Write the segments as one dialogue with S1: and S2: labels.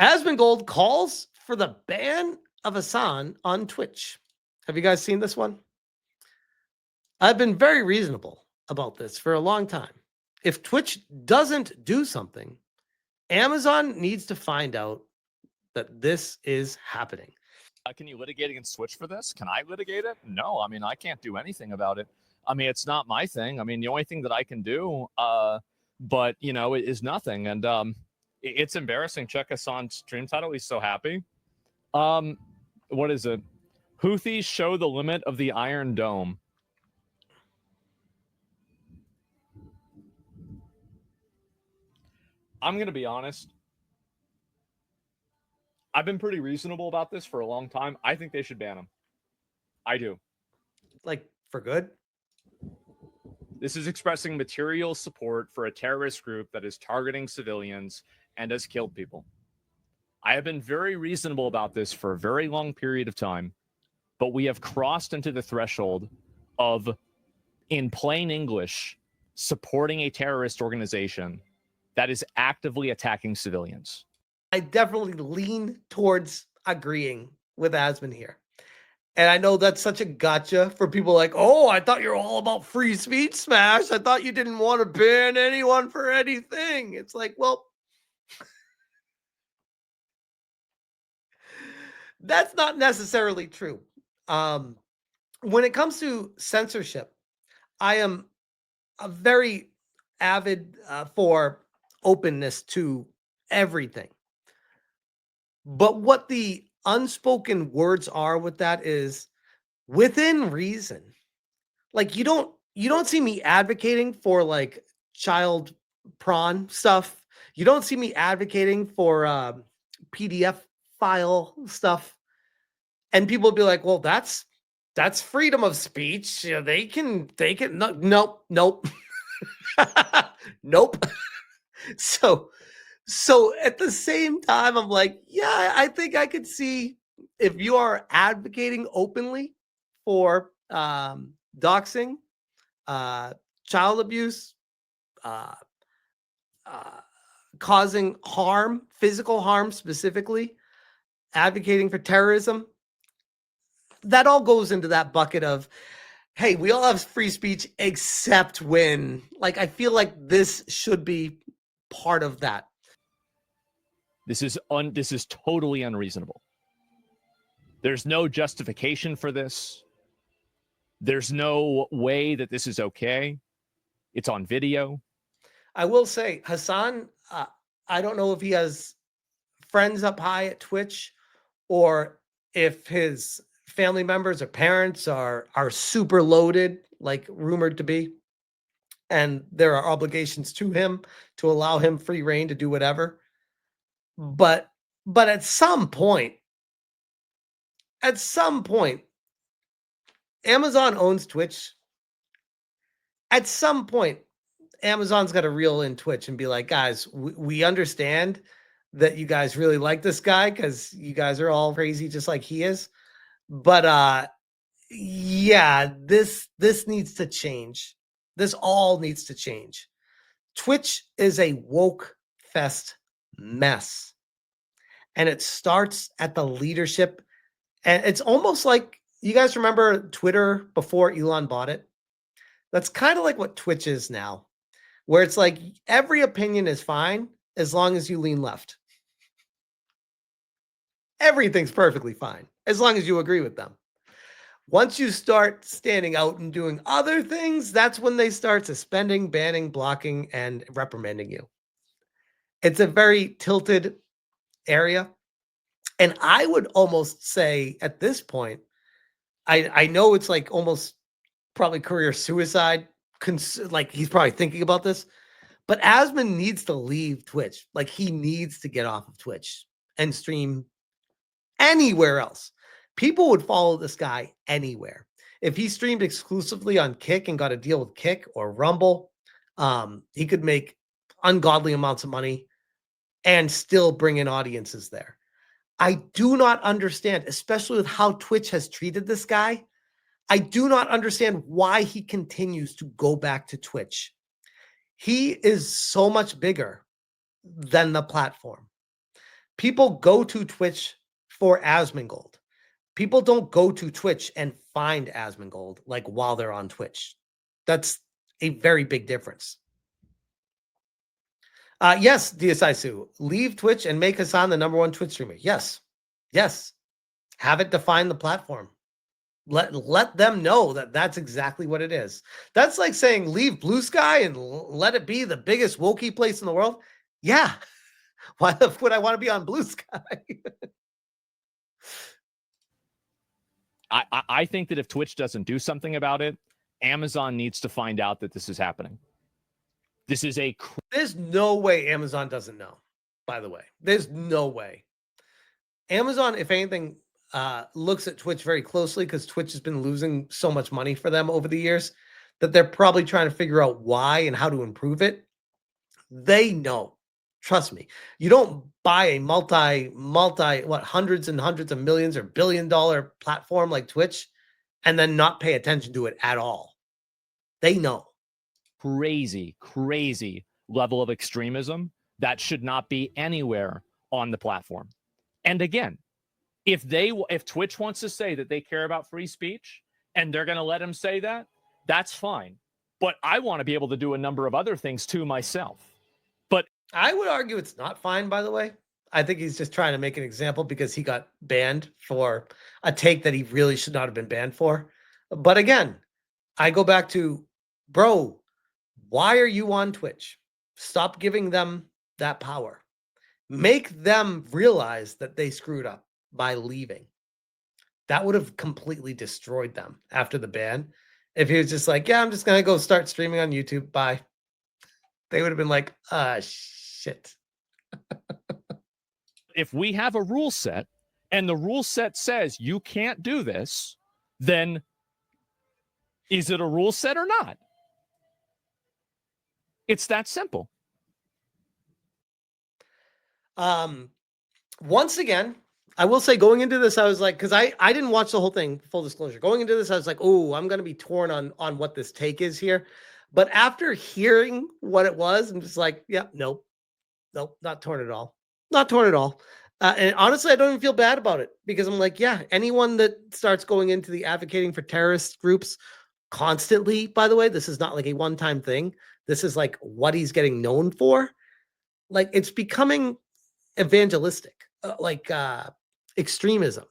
S1: Asmongold calls for the ban of Hasan on Twitch. Have you guys seen this one? I've been very reasonable about this for a long time. If Twitch doesn't do something, Amazon needs to find out that this is happening.
S2: Can you litigate against Twitch for this? Can I litigate it? No, I mean, I can't do anything about it. I mean, it's not my thing. I mean, the only thing that I can do, but, you know, it is nothing. And it's embarrassing. Check Hasan's stream title. He's so happy. What is it? Houthis show the limit of the Iron Dome. I'm going to be honest. I've been pretty reasonable about this for a long time. I think they should ban him. I do.
S1: Like, for good?
S2: This is expressing material support for a terrorist group that is targeting civilians and has killed people. I have been very reasonable about this for a very long period of time, but we have crossed into the threshold of, in plain English, supporting a terrorist organization that is actively attacking civilians.
S1: I definitely lean towards agreeing with Asmon here. And I know that's such a gotcha for people like, oh, I thought you're all about free speech, Smash. I thought you didn't want to ban anyone for anything. It's like, well, that's not necessarily true. When it comes to censorship, I am a very avid for openness to everything. But what the unspoken words are with that is within reason. Like you don't see me advocating for like child prawn stuff. You don't see me advocating for PDF file stuff. And people will be like, well, that's freedom of speech. Yeah, they can nope. Nope. So at the same time, I'm like, yeah, I think I could see if you are advocating openly for doxing, child abuse, causing harm, physical harm specifically, advocating for terrorism, that all goes into that bucket of, hey, we all have free speech except when, like, I feel like this should be part of that.
S2: This is totally unreasonable. There's no justification for this. There's no way that this is okay. It's on video.
S1: I will say, Hasan, I don't know if he has friends up high at Twitch or if his family members or parents are super loaded, like rumored to be, and there are obligations to him to allow him free reign to do whatever. But at some point, Amazon owns Twitch. At some point, Amazon's got to reel in Twitch and be like, guys, we understand that you guys really like this guy because you guys are all crazy just like he is. But yeah, this needs to change. This all needs to change. Twitch is a woke fest mess. And it starts at the leadership. And it's almost like, you guys remember Twitter before Elon bought it? That's kind of like what Twitch is now, where it's like every opinion is fine as long as you lean left. Everything's perfectly fine as long as you agree with them. Once you start standing out and doing other things, that's when they start suspending, banning, blocking, and reprimanding you. It's a very tilted area. And I would almost say at this point, I know it's like almost probably career suicide. Like he's probably thinking about this, but Asmon needs to leave Twitch. Like he needs to get off of Twitch and stream anywhere else. People would follow this guy anywhere. If he streamed exclusively on Kick and got a deal with Kick or Rumble, he could make ungodly amounts of money and still bring in audiences there. I do not understand, especially with how Twitch has treated this guy. I do not understand why he continues to go back to Twitch. He is so much bigger than the platform. People go to Twitch for Asmongold. People don't go to Twitch and find Asmongold like while they're on Twitch. That's a very big difference. Yes, DSI Sue, leave Twitch and make Hasan the #1 Twitch streamer. Yes. Yes. Have it define the platform. Let them know that that's exactly what it is. That's like saying leave Blue Sky and let it be the biggest wokey place in the world. Yeah. Why would I want to be on Blue Sky?
S2: I think that if Twitch doesn't do something about it, Amazon needs to find out that this is happening. This is
S1: There's no way Amazon doesn't know, by the way. There's no way. Amazon, if anything, looks at Twitch very closely because Twitch has been losing so much money for them over the years that they're probably trying to figure out why and how to improve it. They know. Trust me. You don't buy a hundreds and hundreds of millions or billion-dollar platform like Twitch and then not pay attention to it at all. They know.
S2: Crazy level of extremism that should not be anywhere on the platform. And again, if Twitch wants to say that they care about free speech and they're going to let them say that, that's fine. But I want to be able to do a number of other things too myself. But
S1: I would argue it's not fine, by the way. I think he's just trying to make an example because he got banned for a take that he really should not have been banned for. But again, I go back to, bro, why are you on Twitch? Stop giving them that power. Make them realize that they screwed up by leaving. That would have completely destroyed them after the ban. If he was just like, yeah, I'm just going to go start streaming on YouTube. Bye. They would have been like, shit.
S2: If we have a rule set and the rule set says you can't do this, then is it a rule set or not? It's that simple.
S1: Once again, I will say going into this, I was like, because I didn't watch the whole thing, full disclosure. Going into this, I was like, oh, I'm going to be torn on what this take is here. But after hearing what it was, I'm just like, yeah, nope, not torn at all. Not torn at all. And honestly, I don't even feel bad about it because I'm like, yeah, anyone that starts going into the advocating for terrorist groups constantly, by the way, this is not like a one-time thing. This is like what he's getting known for. Like it's becoming evangelistic, extremism.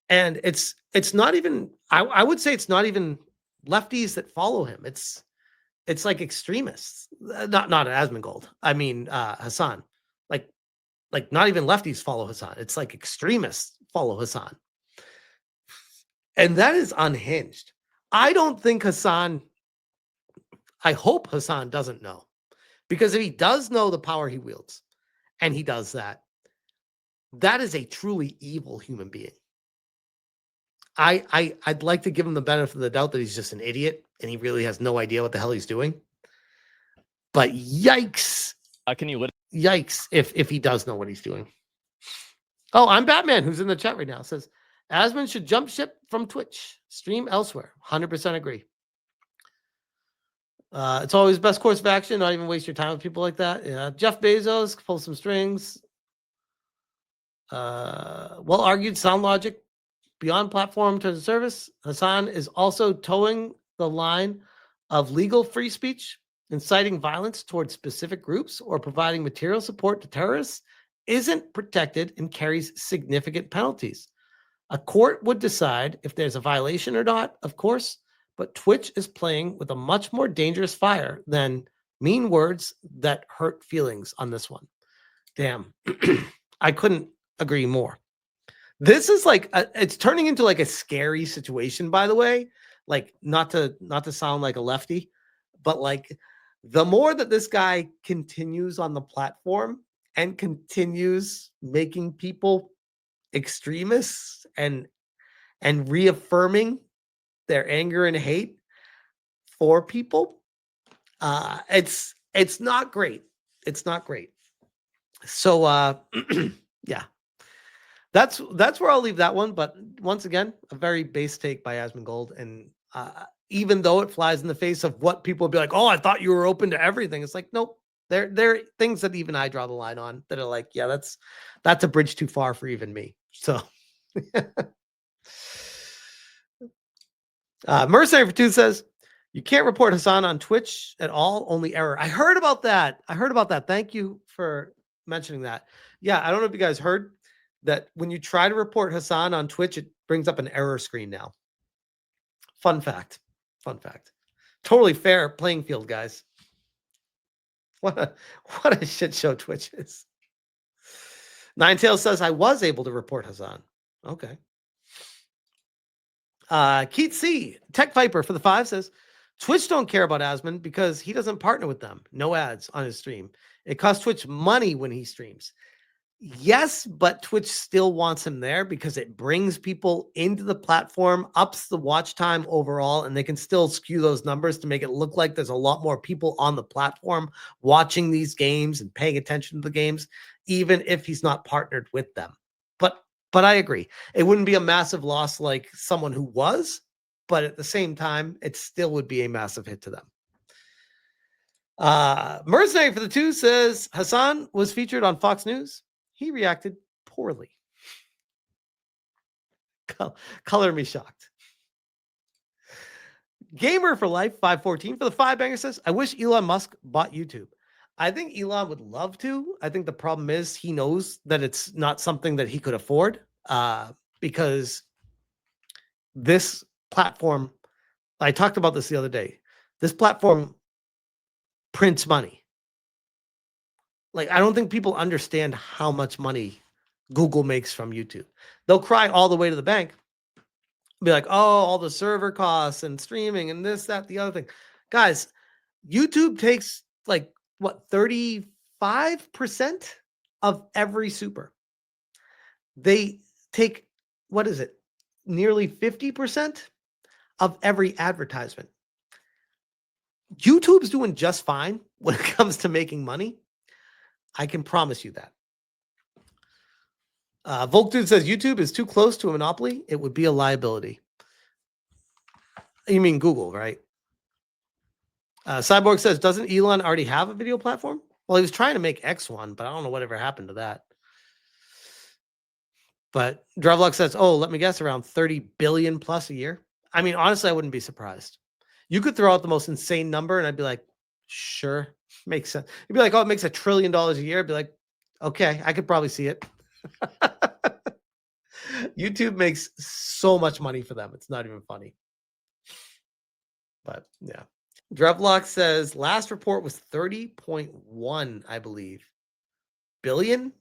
S1: And it's not even, I would say it's not even lefties that follow him. It's like extremists, not Asmongold. I mean, Hasan, like not even lefties follow Hasan. It's like extremists follow Hasan. And that is unhinged. I don't think Hasan, I hope Hasan doesn't know, because if he does know the power he wields and he does that, that is a truly evil human being. I'd like to give him the benefit of the doubt that he's just an idiot and he really has no idea what the hell he's doing. But yikes. Yikes if he does know what he's doing. Oh, I'm Batman, who's in the chat right now. Says, Asmon should jump ship from Twitch. Stream elsewhere. 100% agree. It's always best course of action. Not even waste your time with people like that. Yeah. Jeff Bezos, pull some strings. Well argued, sound logic. Beyond platform terms of service, Hasan is also towing the line of legal free speech, inciting violence towards specific groups, or providing material support to terrorists isn't protected and carries significant penalties. A court would decide if there's a violation or not, of course, but Twitch is playing with a much more dangerous fire than mean words that hurt feelings on this one. Damn, I couldn't agree more. This is like it's turning into like a scary situation, by the way. Like not to sound like a lefty, but like the more that this guy continues on the platform and continues making people extremists and reaffirming their anger and hate for people, it's not great. It's not great. So yeah. That's where I'll leave that one. But once again, a very base take by Asmongold. And even though it flies in the face of what people will be like, oh, I thought you were open to everything. It's like, nope, They're things that even I draw the line on that are like, yeah, that's a bridge too far for even me. So Mercenary for Two says, you can't report Hasan on Twitch at all, only error. I heard about that. Thank you for mentioning that. Yeah, I don't know if you guys heard that when you try to report Hasan on Twitch, it brings up an error screen now. Fun fact. Totally fair playing field, guys. What a shit show Twitch is. Ninetails says I was able to report Hasan. Okay. Keith C. Tech Viper for the 5 says Twitch don't care about Asmon because he doesn't partner with them. No ads on his stream. It costs Twitch money when he streams. Yes, but Twitch still wants him there because it brings people into the platform, ups the watch time overall, and they can still skew those numbers to make it look like there's a lot more people on the platform watching these games and paying attention to the games, even if he's not partnered with them. But I agree. It wouldn't be a massive loss like someone who was, but at the same time, it still would be a massive hit to them. Mercenary for the 2 says Hasan was featured on Fox News. He reacted poorly. Color me shocked. Gamer for Life 514 for the 5 banger says, I wish Elon Musk bought YouTube. I think Elon would love to. I think the problem is he knows that it's not something that he could afford because this platform, I talked about this the other day, this platform prints money. Like, I don't think people understand how much money Google makes from YouTube. They'll cry all the way to the bank, be like, oh, all the server costs and streaming and this, that, the other thing. Guys, YouTube takes like, what, 35% of every super. They take, what is it, nearly 50% of every advertisement. YouTube's doing just fine when it comes to making money. I can promise you that. Volkdude says YouTube is too close to a monopoly. It would be a liability. You mean Google, right? Cyborg says, doesn't Elon already have a video platform? Well, he was trying to make X one, but I don't know whatever happened to that. But Dravlock says, oh, let me guess, around 30 billion plus a year. I mean, honestly, I wouldn't be surprised. You could throw out the most insane number and I'd be like, sure, makes sense. You'd be like, oh, it makes $1 trillion a year. I'd be like, okay, I could probably see it. YouTube makes so much money for them. It's not even funny. But yeah. Drevlock says last report was 30.1, I believe, billion.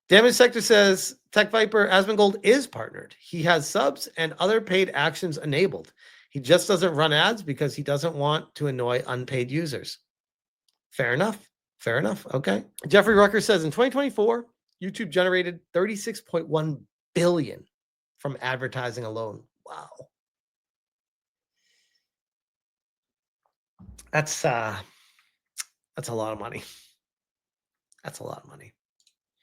S1: Damage Sector says Tech Viper Asmongold is partnered. He has subs and other paid actions enabled. He just doesn't run ads because he doesn't want to annoy unpaid users. Fair enough. Okay. Jeffrey Rucker says in 2024, YouTube generated 36.1 billion from advertising alone. Wow. That's a lot of money. That's a lot of money.